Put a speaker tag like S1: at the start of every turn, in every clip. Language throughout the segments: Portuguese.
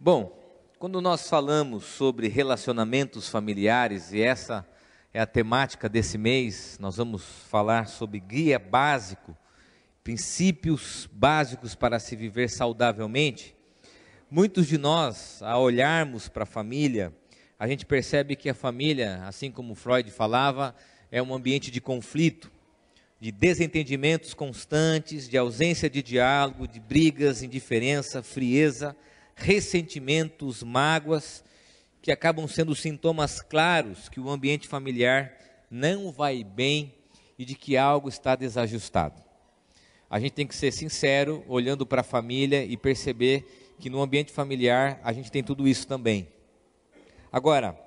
S1: Bom, quando nós falamos sobre relacionamentos familiares, e essa é a temática desse mês, nós vamos falar sobre guia básico, princípios básicos para se viver saudavelmente. Muitos de nós, ao olharmos para a família, a gente percebe que a família, assim como Freud falava, é um ambiente de conflito, de desentendimentos constantes, de ausência de diálogo, de brigas, indiferença, frieza, ressentimentos, mágoas, que acabam sendo sintomas claros que o ambiente familiar não vai bem e de que algo está desajustado. A gente tem que ser sincero, olhando para a família e perceber que no ambiente familiar a gente tem tudo isso também. Agora,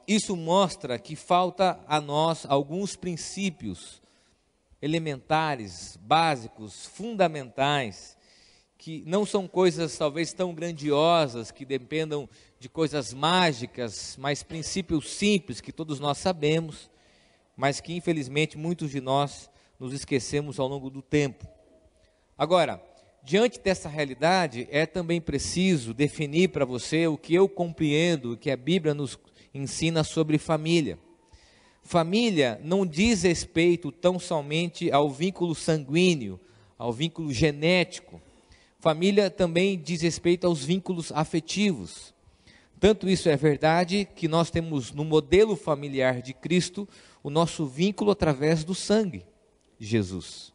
S1: isso mostra que falta a nós alguns princípios elementares, básicos, fundamentais, que não são coisas talvez tão grandiosas, que dependam de coisas mágicas, mas princípios simples que todos nós sabemos, mas que infelizmente muitos de nós nos esquecemos ao longo do tempo. Agora, diante dessa realidade, é também preciso definir para você o que eu compreendo, o que a Bíblia nos ensina sobre família. Família não diz respeito tão somente ao vínculo sanguíneo, ao vínculo genético. Família também diz respeito aos vínculos afetivos. Tanto isso é verdade que nós temos no modelo familiar de Cristo o nosso vínculo através do sangue de Jesus.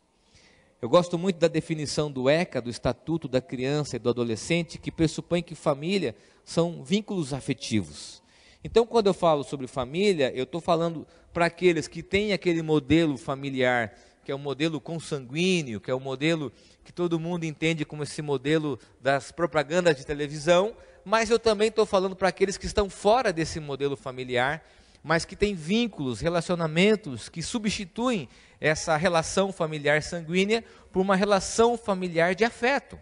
S1: Eu gosto muito da definição do ECA, do Estatuto da Criança e do Adolescente, que pressupõe que família são vínculos afetivos. Então, quando eu falo sobre família, eu estou falando para aqueles que têm aquele modelo familiar, que é o modelo consanguíneo, que é o modelo que todo mundo entende como esse modelo das propagandas de televisão, mas eu também estou falando para aqueles que estão fora desse modelo familiar, mas que têm vínculos, relacionamentos que substituem essa relação familiar sanguínea por uma relação familiar de afeto.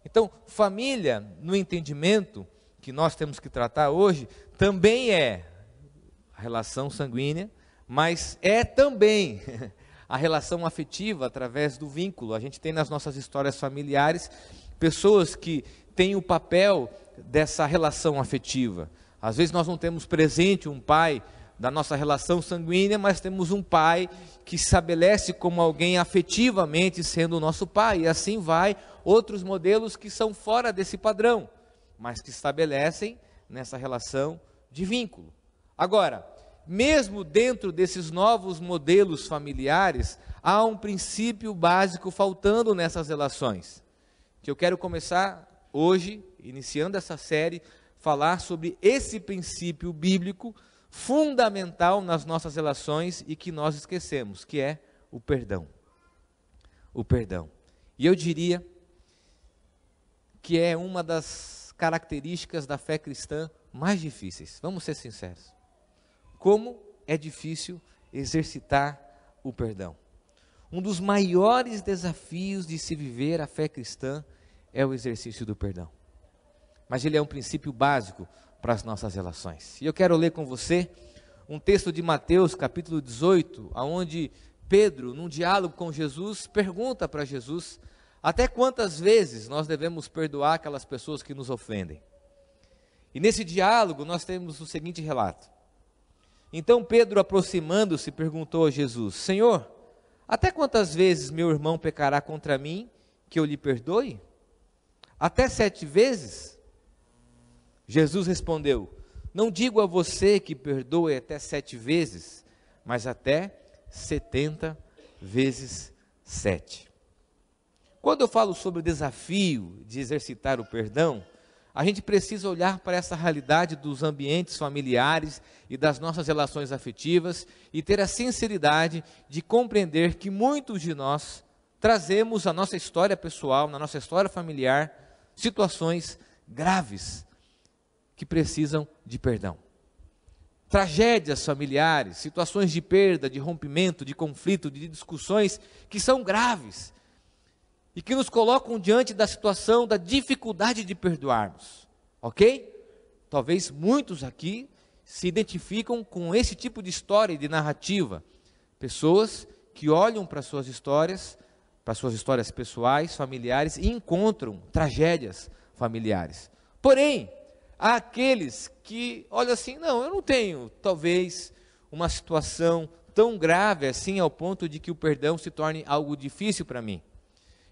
S1: Então, família, no entendimento que nós temos que tratar hoje, também é a relação sanguínea, mas é também a relação afetiva através do vínculo. A gente tem nas nossas histórias familiares pessoas que têm o papel dessa relação afetiva. Às vezes nós não temos presente um pai da nossa relação sanguínea, mas temos um pai que se estabelece como alguém afetivamente sendo o nosso pai. E assim vai outros modelos que são fora desse padrão, mas que estabelecem nessa relação de vínculo. Agora, mesmo dentro desses novos modelos familiares, há um princípio básico faltando nessas relações, que eu quero começar hoje, iniciando essa série, falar sobre esse princípio bíblico fundamental nas nossas relações e que nós esquecemos, que é o perdão. O perdão. E eu diria que é uma das características da fé cristã mais difíceis. Vamos ser sinceros. Como é difícil exercitar o perdão. Um dos maiores desafios de se viver a fé cristã é o exercício do perdão. Mas ele é um princípio básico para as nossas relações. E eu quero ler com você um texto de Mateus, capítulo 18, onde Pedro, num diálogo com Jesus, pergunta para Jesus até quantas vezes nós devemos perdoar aquelas pessoas que nos ofendem. E nesse diálogo nós temos o seguinte relato. Então Pedro, aproximando-se, perguntou a Jesus: Senhor, até quantas vezes meu irmão pecará contra mim, que eu lhe perdoe? Até 7 vezes? Jesus respondeu: não digo a você que perdoe até 7 vezes, mas até 70 vezes 7. Quando eu falo sobre o desafio de exercitar o perdão, a gente precisa olhar para essa realidade dos ambientes familiares e das nossas relações afetivas e ter a sinceridade de compreender que muitos de nós trazemos à nossa história pessoal, na nossa história familiar, situações graves que precisam de perdão. Tragédias familiares, situações de perda, de rompimento, de conflito, de discussões que são graves e que nos colocam diante da situação da dificuldade de perdoarmos, ok? Talvez muitos aqui se identificam com esse tipo de história e de narrativa. Pessoas que olham para suas histórias pessoais, familiares e encontram tragédias familiares. Porém, há aqueles que olham assim, não, eu não tenho, talvez, uma situação tão grave assim ao ponto de que o perdão se torne algo difícil para mim.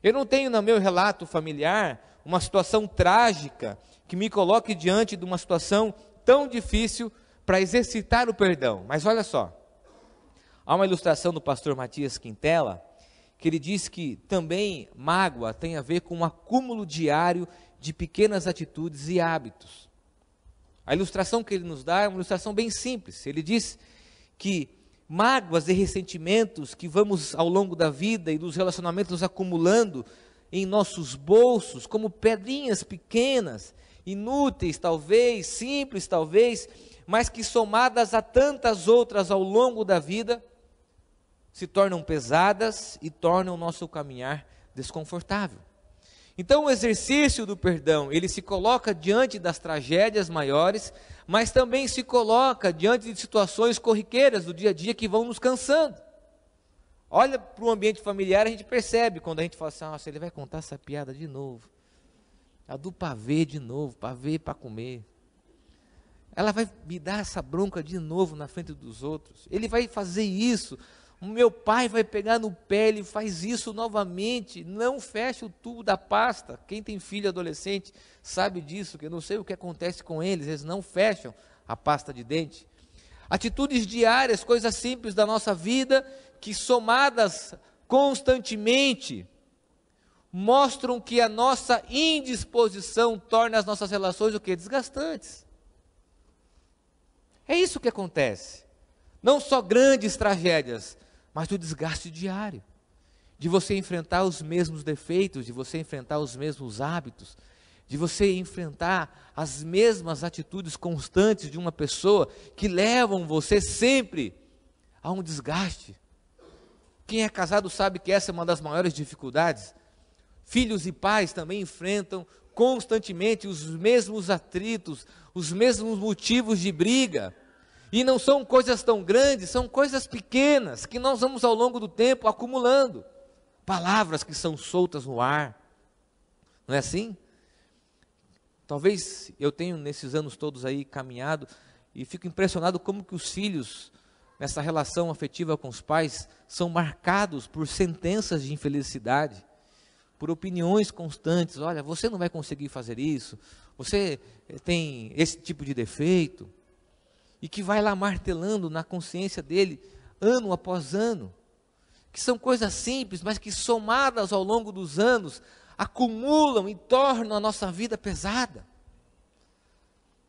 S1: Eu não tenho no meu relato familiar uma situação trágica que me coloque diante de uma situação tão difícil para exercitar o perdão. Mas olha só, há uma ilustração do pastor Matias Quintela, que ele diz que também mágoa tem a ver com um acúmulo diário de pequenas atitudes e hábitos. A ilustração que ele nos dá é uma ilustração bem simples. Ele diz que mágoas e ressentimentos que vamos ao longo da vida e dos relacionamentos acumulando em nossos bolsos, como pedrinhas pequenas, inúteis talvez, simples talvez, mas que somadas a tantas outras ao longo da vida, se tornam pesadas e tornam o nosso caminhar desconfortável. Então o exercício do perdão, ele se coloca diante das tragédias maiores, mas também se coloca diante de situações corriqueiras do dia a dia que vão nos cansando. Olha para o ambiente familiar, a gente percebe quando a gente fala assim, nossa, ele vai contar essa piada de novo, a do pavê de novo, pavê para comer. Ela vai me dar essa bronca de novo na frente dos outros, ele vai fazer isso, o meu pai vai pegar no pé, ele faz isso novamente, não fecha o tubo da pasta. Quem tem filho adolescente sabe disso, que eu não sei o que acontece com eles, eles não fecham a pasta de dente. Atitudes diárias, coisas simples da nossa vida, que somadas constantemente, mostram que a nossa indisposição torna as nossas relações o quê? Desgastantes. É isso que acontece. Não só grandes tragédias, mas do desgaste diário, de você enfrentar os mesmos defeitos, de você enfrentar os mesmos hábitos, de você enfrentar as mesmas atitudes constantes de uma pessoa que levam você sempre a um desgaste. Quem é casado sabe que essa é uma das maiores dificuldades. Filhos e pais também enfrentam constantemente os mesmos atritos, os mesmos motivos de briga. E não são coisas tão grandes, são coisas pequenas, que nós vamos ao longo do tempo acumulando. Palavras que são soltas no ar. Não é assim? Talvez eu tenha nesses anos todos aí caminhado e fico impressionado como que os filhos, nessa relação afetiva com os pais, são marcados por sentenças de infelicidade, por opiniões constantes. Olha, você não vai conseguir fazer isso, você tem esse tipo de defeito. E que vai lá martelando na consciência dele, ano após ano, que são coisas simples, mas que somadas ao longo dos anos, acumulam e tornam a nossa vida pesada.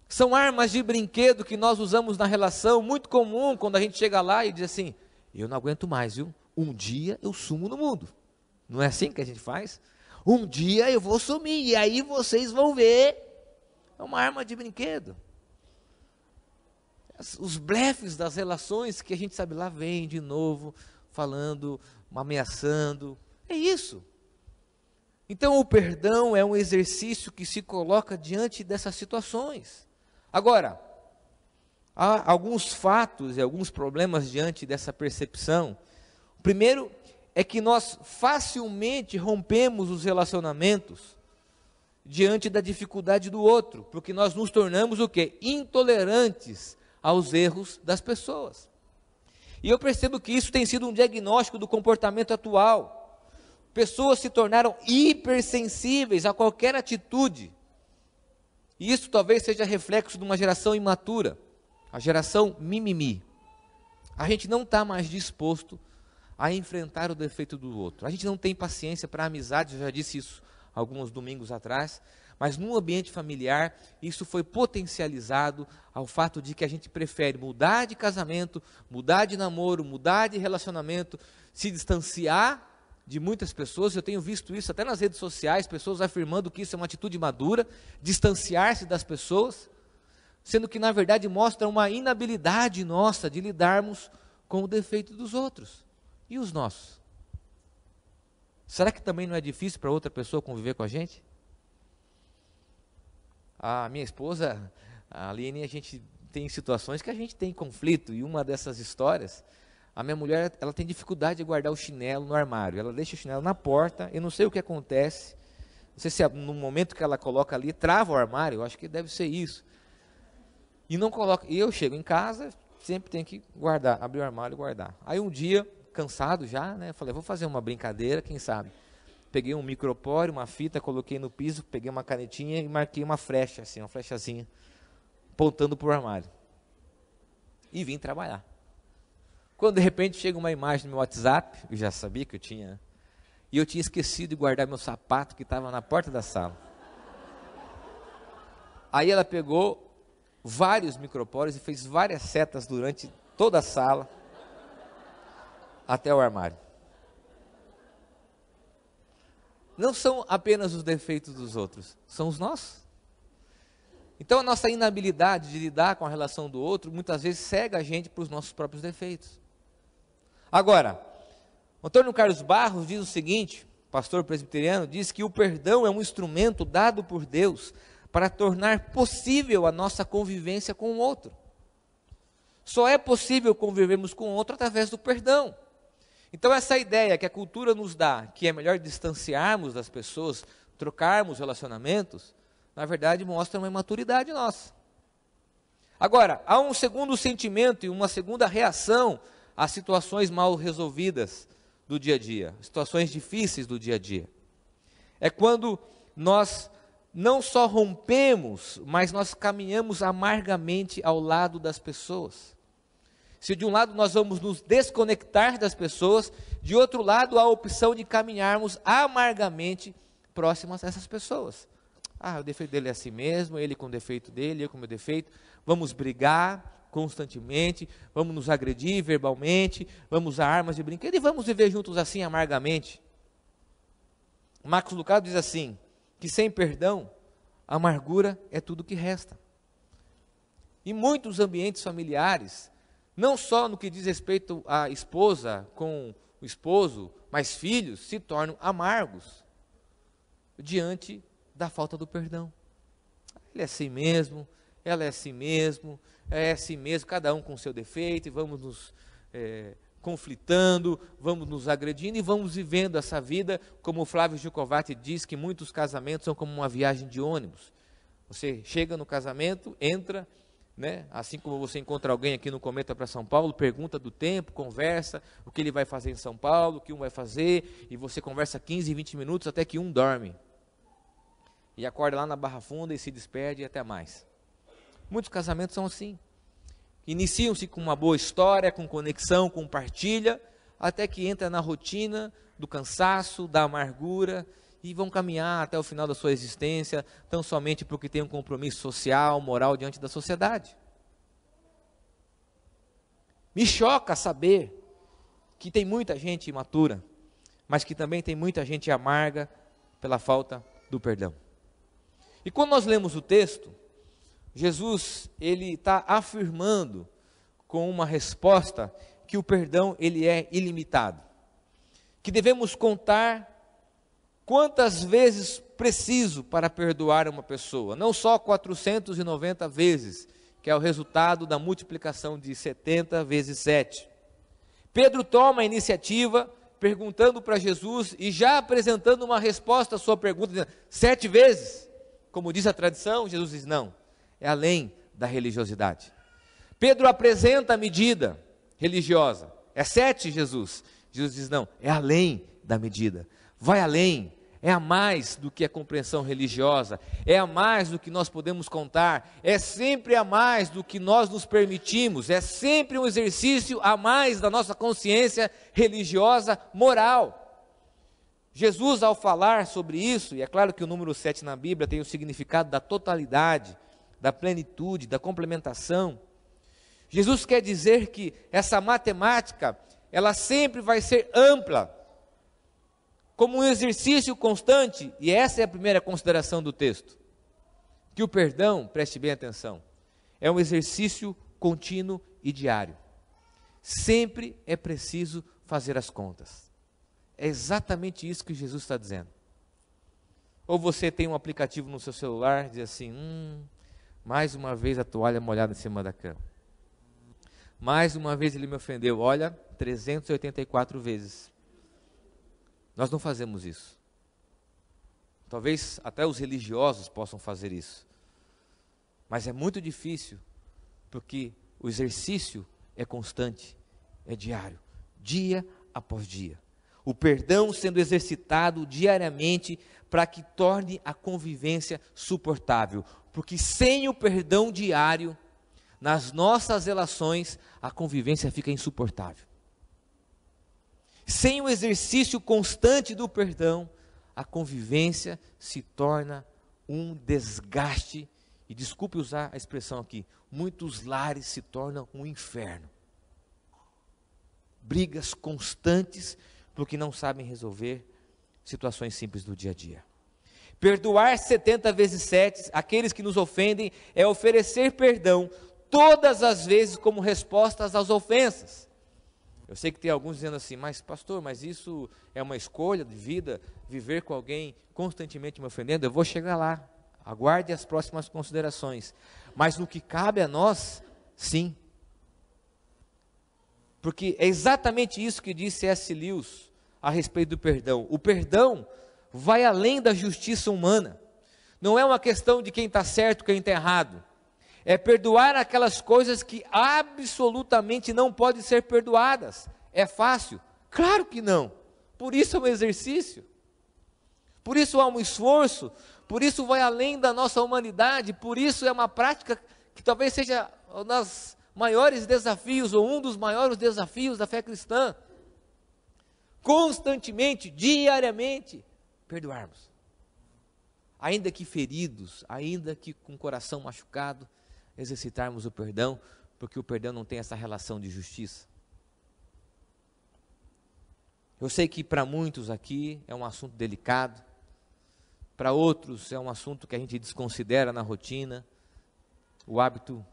S1: São armas de brinquedo que nós usamos na relação, muito comum quando a gente chega lá e diz assim, eu não aguento mais, viu? Um dia eu sumo no mundo. Não é assim que a gente faz? Um dia eu vou sumir, e aí vocês vão ver. É uma arma de brinquedo. Os blefes das relações que a gente sabe lá vem de novo, falando, ameaçando, é isso. Então o perdão é um exercício que se coloca diante dessas situações. Agora, há alguns fatos e alguns problemas diante dessa percepção. O primeiro é que nós facilmente rompemos os relacionamentos diante da dificuldade do outro, porque nós nos tornamos o quê? Intolerantes aos erros das pessoas. E eu percebo que isso tem sido um diagnóstico do comportamento atual. Pessoas se tornaram hipersensíveis a qualquer atitude. E isso talvez seja reflexo de uma geração imatura, a geração mimimi. A gente não está mais disposto a enfrentar o defeito do outro. A gente não tem paciência para a amizade, eu já disse isso alguns domingos atrás. Mas no ambiente familiar, isso foi potencializado ao fato de que a gente prefere mudar de casamento, mudar de namoro, mudar de relacionamento, se distanciar de muitas pessoas. Eu tenho visto isso até nas redes sociais, pessoas afirmando que isso é uma atitude madura, distanciar-se das pessoas, sendo que na verdade mostra uma inabilidade nossa de lidarmos com o defeito dos outros. E os nossos? Será que também não é difícil para outra pessoa conviver com a gente? A minha esposa, a Aline, a gente tem situações que a gente tem conflito, e uma dessas histórias, a minha mulher, ela tem dificuldade de guardar o chinelo no armário, ela deixa o chinelo na porta, eu não sei o que acontece, Não sei se no momento que ela coloca ali, trava o armário, eu acho que deve ser isso. E não coloca. E eu chego em casa, sempre tenho que guardar, abrir o armário e guardar. Aí um dia, cansado já, né? Falei, vou fazer uma brincadeira, quem sabe? Peguei um micropore, uma fita, coloquei no piso, peguei uma canetinha e marquei uma flecha, assim, uma flechazinha, apontando para o armário. E vim trabalhar. Quando de repente chega uma imagem no meu WhatsApp, eu já sabia que eu tinha, e eu tinha esquecido de guardar meu sapato que estava na porta da sala. Aí ela pegou vários micropores e fez várias setas durante toda a sala, até o armário. Não são apenas os defeitos dos outros, são os nossos. Então a nossa inabilidade de lidar com a relação do outro, muitas vezes cega a gente para os nossos próprios defeitos. Agora, Antônio Carlos Barros diz o seguinte, pastor presbiteriano, diz que o perdão é um instrumento dado por Deus para tornar possível a nossa convivência com o outro. Só é possível convivermos com o outro através do perdão. Então essa ideia que a cultura nos dá, que é melhor distanciarmos das pessoas, trocarmos relacionamentos, na verdade mostra uma imaturidade nossa. Agora, há um segundo sentimento e uma segunda reação às situações mal resolvidas do dia a dia, situações difíceis do dia a dia. É quando nós não só rompemos, mas nós caminhamos amargamente ao lado das pessoas. Se de um lado nós vamos nos desconectar das pessoas, de outro lado há a opção de caminharmos amargamente próximos a essas pessoas. Ah, o defeito dele é assim mesmo, ele com o defeito dele, eu com o meu defeito. Vamos brigar constantemente, vamos nos agredir verbalmente, vamos usar armas de brinquedo e vamos viver juntos assim amargamente. Marcos Lucado diz assim, que sem perdão, a amargura é tudo que resta. Em muitos ambientes familiares, não só no que diz respeito à esposa com o esposo, mas filhos se tornam amargos diante da falta do perdão. Ele é assim mesmo, ela é assim mesmo, cada um com seu defeito, e vamos nos conflitando, vamos nos agredindo e vamos vivendo essa vida, como o Flávio Gilcovati diz, que muitos casamentos são como uma viagem de ônibus. Você chega no casamento, entra, né? Assim como você encontra alguém aqui no Cometa para São Paulo, pergunta do tempo, conversa, o que ele vai fazer em São Paulo, o que um vai fazer, e você conversa 15, 20 minutos até que um dorme. E acorda lá na Barra Funda e se despede e até mais. Muitos casamentos são assim. Iniciam-se com uma boa história, com conexão, com partilha, até que entra na rotina do cansaço, da amargura, e vão caminhar até o final da sua existência, tão somente porque tem um compromisso social, moral diante da sociedade. Me choca saber que tem muita gente imatura, mas que também tem muita gente amarga pela falta do perdão. E quando nós lemos o texto, Jesus, ele está afirmando com uma resposta que o perdão, ele é ilimitado. Que devemos contar quantas vezes preciso para perdoar uma pessoa. Não só 490 vezes, que é o resultado da multiplicação de 70 vezes 7. Pedro toma a iniciativa, perguntando para Jesus e já apresentando uma resposta à sua pergunta, dizendo, 7 vezes? Como diz a tradição, Jesus diz, não, é além da religiosidade. Pedro apresenta a medida religiosa, é 7, Jesus? Jesus diz, não, é além da medida, vai além, é a mais do que a compreensão religiosa, é a mais do que nós podemos contar, é sempre a mais do que nós nos permitimos, é sempre um exercício a mais da nossa consciência religiosa, moral. Jesus, ao falar sobre isso, e é claro que o número 7 na Bíblia tem o significado da totalidade, da plenitude, da complementação. Jesus quer dizer que essa matemática, ela sempre vai ser ampla, como um exercício constante, e essa é a primeira consideração do texto, que o perdão, preste bem atenção, é um exercício contínuo e diário. Sempre é preciso fazer as contas. É exatamente isso que Jesus está dizendo. Ou você tem um aplicativo no seu celular, diz assim, mais uma vez a toalha molhada em cima da cama. Mais uma vez ele me ofendeu, olha, 384 vezes. Nós não fazemos isso. Talvez até os religiosos possam fazer isso. Mas é muito difícil, porque o exercício é constante, é diário, dia após dia. O perdão sendo exercitado diariamente para que torne a convivência suportável. Porque sem o perdão diário, nas nossas relações, a convivência fica insuportável. Sem o exercício constante do perdão, a convivência se torna um desgaste. E desculpe usar a expressão aqui, muitos lares se tornam um inferno. Brigas constantes, porque não sabem resolver situações simples do dia a dia. Perdoar 70 vezes 7, aqueles que nos ofendem, é oferecer perdão todas as vezes como respostas às ofensas. Eu sei que tem alguns dizendo assim, mas pastor, mas isso é uma escolha de vida, viver com alguém constantemente me ofendendo? Eu vou chegar lá, aguarde as próximas considerações. Mas no que cabe a nós, sim. Porque é exatamente isso que disse C.S. Lewis a respeito do perdão. O perdão vai além da justiça humana. Não é uma questão de quem está certo, quem está errado. É perdoar aquelas coisas que absolutamente não podem ser perdoadas. É fácil? Claro que não. Por isso é um exercício. Por isso há um esforço. Por isso vai além da nossa humanidade. Por isso é uma prática que talvez seja um dos maiores desafios, ou um dos maiores desafios da fé cristã. Constantemente, diariamente, perdoarmos. Ainda que feridos, ainda que com o coração machucado, exercitarmos o perdão, porque o perdão não tem essa relação de justiça. Eu sei que para muitos aqui é um assunto delicado, para outros é um assunto que a gente desconsidera na rotina, o hábito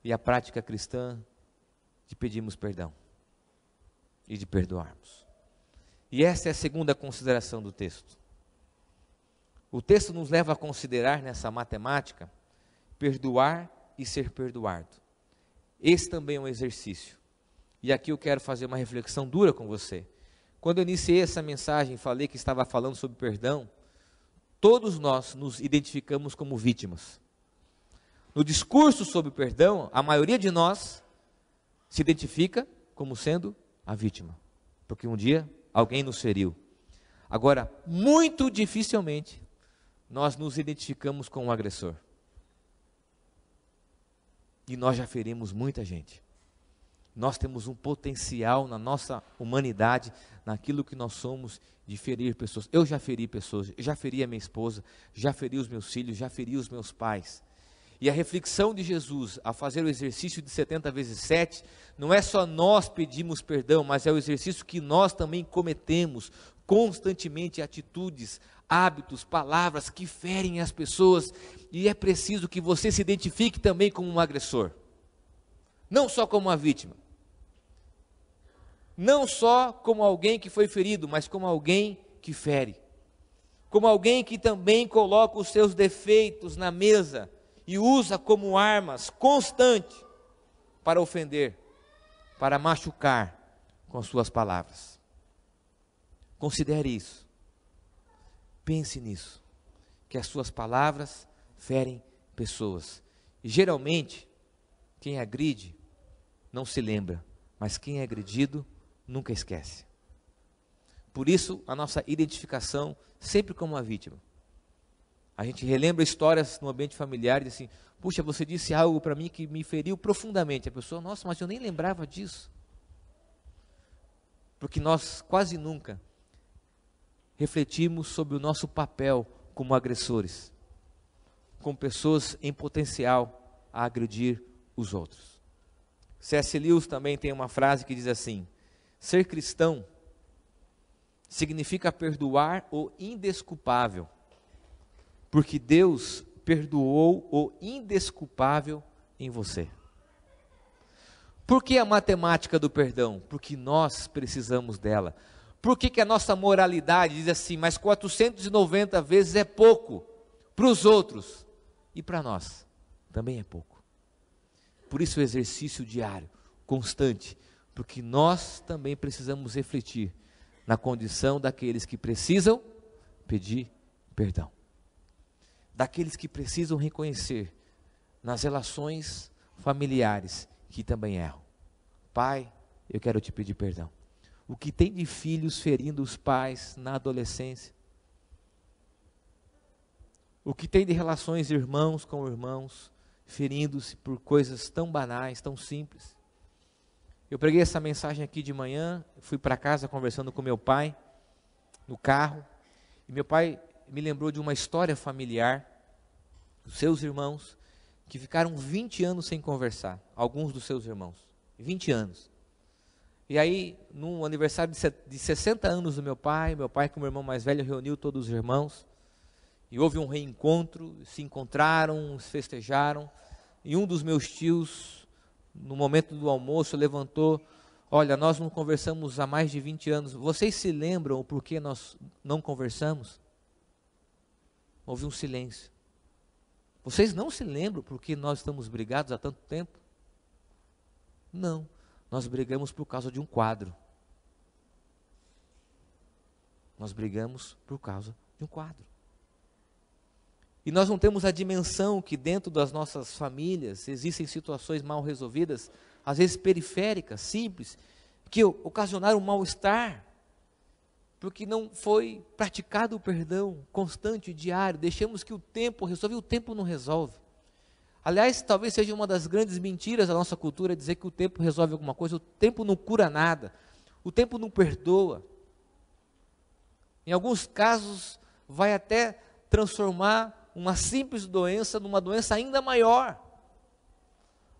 S1: e a prática cristã de pedirmos perdão e de perdoarmos. E essa é a segunda consideração do texto. O texto nos leva a considerar nessa matemática, perdoar e ser perdoado. Esse também é um exercício. E aqui eu quero fazer uma reflexão dura com você. Quando eu iniciei essa mensagem, falei que estava falando sobre perdão, todos nós nos identificamos como vítimas. No discurso sobre o perdão, a maioria de nós se identifica como sendo a vítima. Porque um dia alguém nos feriu. Agora, muito dificilmente, nós nos identificamos com o agressor. E nós já ferimos muita gente. Nós temos um potencial na nossa humanidade, naquilo que nós somos, de ferir pessoas. Eu já feri pessoas, já feri a minha esposa, já feri os meus filhos, já feri os meus pais. E a reflexão de Jesus, a fazer o exercício de 70 vezes 7, não é só nós pedimos perdão, mas é o exercício que nós também cometemos constantemente, atitudes, hábitos, palavras que ferem as pessoas, e é preciso que você se identifique também como um agressor, não só como uma vítima, não só como alguém que foi ferido, mas como alguém que fere, como alguém que também coloca os seus defeitos na mesa, e usa como armas constantes para ofender, para machucar com as suas palavras. Considere isso. Pense nisso. Que as suas palavras ferem pessoas. E geralmente, quem agride não se lembra, mas quem é agredido nunca esquece. Por isso, a nossa identificação sempre como uma vítima. A gente relembra histórias no ambiente familiar e diz assim, puxa, você disse algo para mim que me feriu profundamente. A pessoa, nossa, mas eu nem lembrava disso. Porque nós quase nunca refletimos sobre o nosso papel como agressores, como pessoas em potencial a agredir os outros. C.S. Lewis também tem uma frase que diz assim, ser cristão significa perdoar o indesculpável, porque Deus perdoou o indesculpável em você. Por que a matemática do perdão? Porque nós precisamos dela. Por que a nossa moralidade diz assim, mas 490 vezes é pouco para os outros e para nós também é pouco. Por isso o exercício diário, constante, porque nós também precisamos refletir na condição daqueles que precisam pedir perdão. daqueles que precisam reconhecer nas relações familiares que também erram. Pai, eu quero te pedir perdão. O que tem de filhos ferindo os pais na adolescência? O que tem de relações irmãos com irmãos, ferindo-se por coisas tão banais, tão simples? Eu preguei essa mensagem aqui de manhã, fui para casa conversando com meu pai, no carro, e meu pai me lembrou de uma história familiar, dos seus irmãos, que ficaram 20 anos sem conversar, alguns dos seus irmãos, 20 anos. E aí, no aniversário de 60 anos do meu pai com o meu irmão mais velho reuniu todos os irmãos, e houve um reencontro, se encontraram, se festejaram, e um dos meus tios, no momento do almoço, levantou: olha, nós não conversamos há mais de 20 anos, vocês se lembram o porquê nós não conversamos? Houve um silêncio. Vocês não se lembram porque nós estamos brigados há tanto tempo? Não, nós brigamos por causa de um quadro. Nós brigamos por causa de um quadro. E nós não temos a dimensão que dentro das nossas famílias existem situações mal resolvidas, às vezes periféricas, simples, que ocasionaram um mal-estar, porque não foi praticado o perdão constante e diário. Deixamos que o tempo resolva, e o tempo não resolve. Aliás, talvez seja uma das grandes mentiras da nossa cultura dizer que o tempo resolve alguma coisa. O tempo não cura nada, o tempo não perdoa. Em alguns casos, vai até transformar uma simples doença numa doença ainda maior.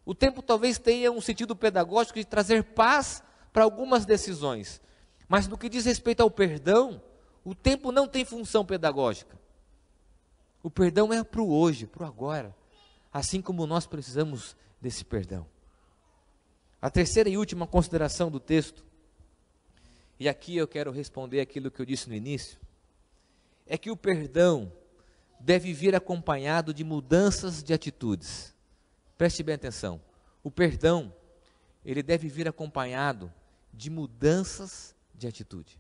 S1: O tempo talvez tenha um sentido pedagógico de trazer paz para algumas decisões, mas no que diz respeito ao perdão, o tempo não tem função pedagógica. O perdão é para o hoje, para o agora, assim como nós precisamos desse perdão. A terceira e última consideração do texto, e aqui eu quero responder aquilo que eu disse no início, é que o perdão deve vir acompanhado de mudanças de atitudes. Preste bem atenção. O perdão, ele deve vir acompanhado de mudanças de atitude.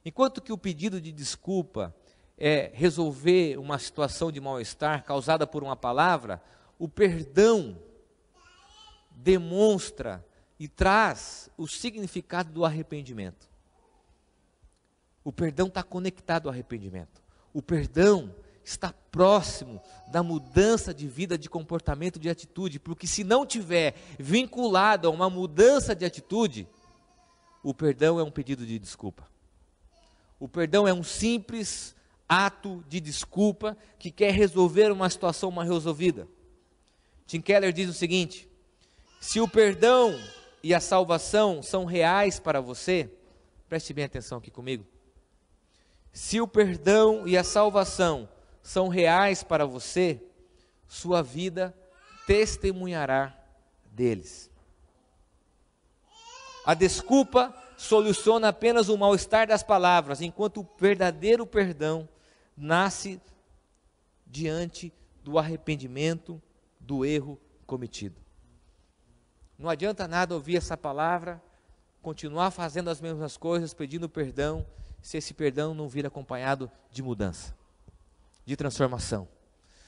S1: Enquanto que o pedido de desculpa é resolver uma situação de mal-estar causada por uma palavra, o perdão demonstra e traz o significado do arrependimento. O perdão está conectado ao arrependimento. O perdão está próximo da mudança de vida, de comportamento, de atitude, porque se não tiver vinculado a uma mudança de atitude, o perdão é um pedido de desculpa. O perdão é um simples ato de desculpa que quer resolver uma situação mal resolvida. Tim Keller diz o seguinte: se o perdão e a salvação são reais para você, preste bem atenção aqui comigo. Se o perdão e a salvação são reais para você, sua vida testemunhará deles. A desculpa soluciona apenas o mal-estar das palavras, enquanto o verdadeiro perdão nasce diante do arrependimento do erro cometido. Não adianta nada ouvir essa palavra, continuar fazendo as mesmas coisas, pedindo perdão, se esse perdão não vir acompanhado de mudança, de transformação.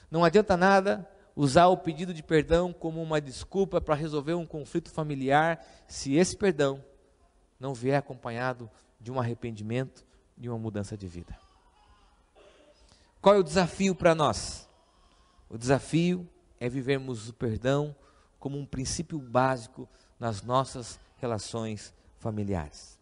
S1: Não adianta nada usar o pedido de perdão como uma desculpa para resolver um conflito familiar, se esse perdão não vier acompanhado de um arrependimento e uma mudança de vida. Qual é o desafio para nós? O desafio é vivermos o perdão como um princípio básico nas nossas relações familiares.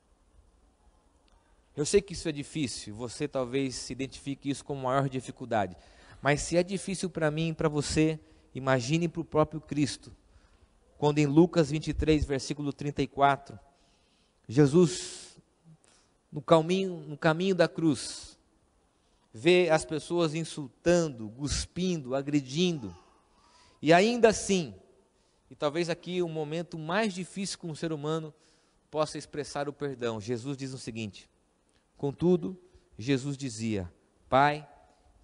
S1: Eu sei que isso é difícil, você talvez se identifique isso como maior dificuldade, mas se é difícil para mim e para você, imagine para o próprio Cristo, quando em Lucas 23, versículo 34, Jesus, no caminho da cruz, vê as pessoas insultando, cuspindo, agredindo, e ainda assim, e talvez aqui o momento mais difícil que um ser humano possa expressar o perdão, Jesus diz o seguinte: contudo, Jesus dizia: Pai,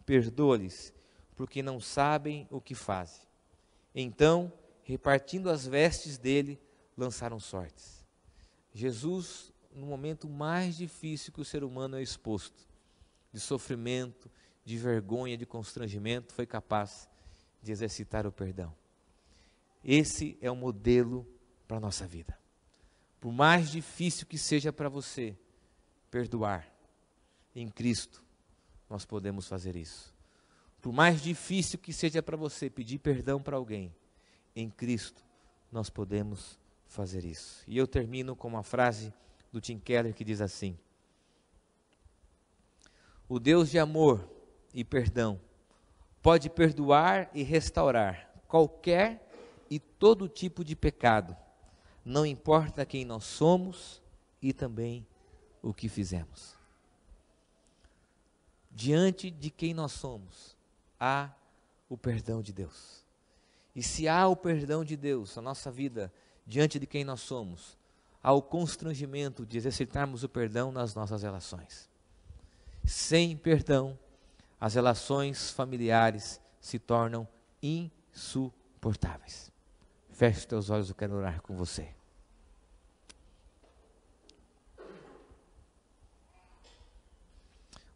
S1: perdoa-lhes, porque não sabem o que fazem. Então, repartindo as vestes dele, lançaram sortes. Jesus, no momento mais difícil que o ser humano é exposto, de sofrimento, de vergonha, de constrangimento, foi capaz de exercitar o perdão. Esse é o modelo para a nossa vida. Por mais difícil que seja para você perdoar, em Cristo nós podemos fazer isso. Por mais difícil que seja para você pedir perdão para alguém, em Cristo nós podemos fazer isso. E eu termino com uma frase do Tim Keller que diz assim: o Deus de amor e perdão pode perdoar e restaurar qualquer e todo tipo de pecado, não importa quem nós somos e também o que fizemos. Diante de quem nós somos, há o perdão de Deus. E se há o perdão de Deus na nossa vida, diante de quem nós somos, há o constrangimento de exercitarmos o perdão nas nossas relações. Sem perdão, as relações familiares se tornam insuportáveis. Feche os teus olhos, eu quero orar com você.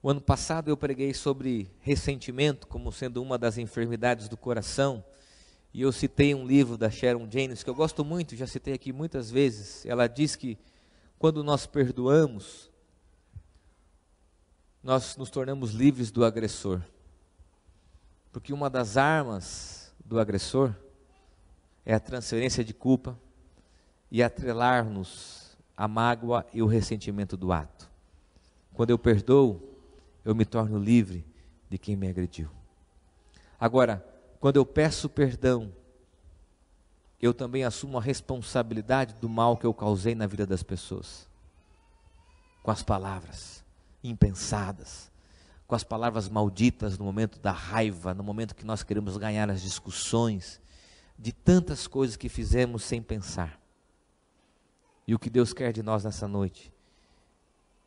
S1: O ano passado eu preguei sobre ressentimento como sendo uma das enfermidades do coração, e eu citei um livro da Sharon Jaynes que eu gosto muito, já citei aqui muitas vezes. Ela diz que quando nós perdoamos, nós nos tornamos livres do agressor, porque uma das armas do agressor é a transferência de culpa e atrelar-nos a mágoa e o ressentimento do ato. Quando eu perdoo, eu me torno livre de quem me agrediu. Agora, quando eu peço perdão, eu também assumo a responsabilidade do mal que eu causei na vida das pessoas, com as palavras impensadas, com as palavras malditas no momento da raiva, no momento que nós queremos ganhar as discussões, de tantas coisas que fizemos sem pensar. E o que Deus quer de nós nessa noite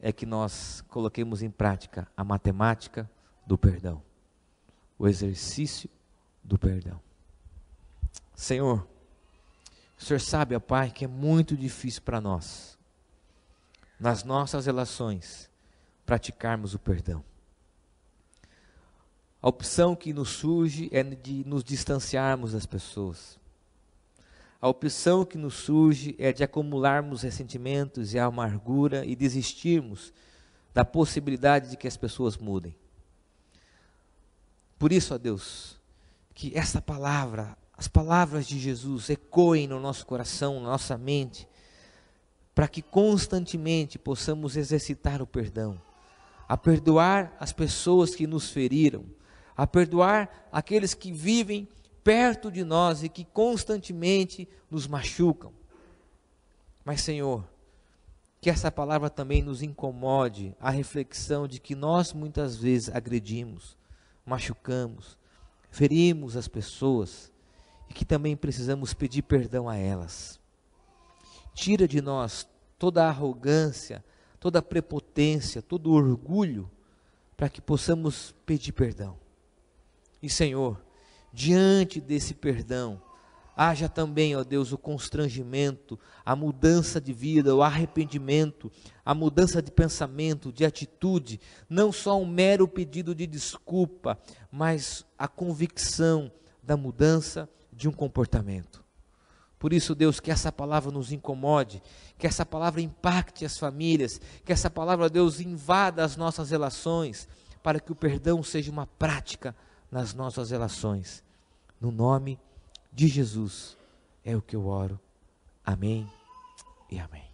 S1: é que nós coloquemos em prática a matemática do perdão, o exercício do perdão. Senhor, o Senhor sabe, ó Pai, que é muito difícil para nós, nas nossas relações, praticarmos o perdão. A opção que nos surge é de nos distanciarmos das pessoas. A opção que nos surge é de acumularmos ressentimentos e amargura e desistirmos da possibilidade de que as pessoas mudem. Por isso, ó Deus, que essa palavra, as palavras de Jesus ecoem no nosso coração, na nossa mente, para que constantemente possamos exercitar o perdão, a perdoar as pessoas que nos feriram, a perdoar aqueles que vivem perto de nós e que constantemente nos machucam. Mas, Senhor, que essa palavra também nos incomode a reflexão de que nós muitas vezes agredimos, machucamos, ferimos as pessoas e que também precisamos pedir perdão a elas. Tira de nós toda a arrogância, toda a prepotência, todo o orgulho, para que possamos pedir perdão. E, Senhor, diante desse perdão, haja também, ó Deus, o constrangimento, a mudança de vida, o arrependimento, a mudança de pensamento, de atitude, não só um mero pedido de desculpa, mas a convicção da mudança de um comportamento. Por isso, Deus, que essa palavra nos incomode, que essa palavra impacte as famílias, que essa palavra, Deus, invada as nossas relações, para que o perdão seja uma prática nas nossas relações. No nome de Jesus é o que eu oro. Amém e amém.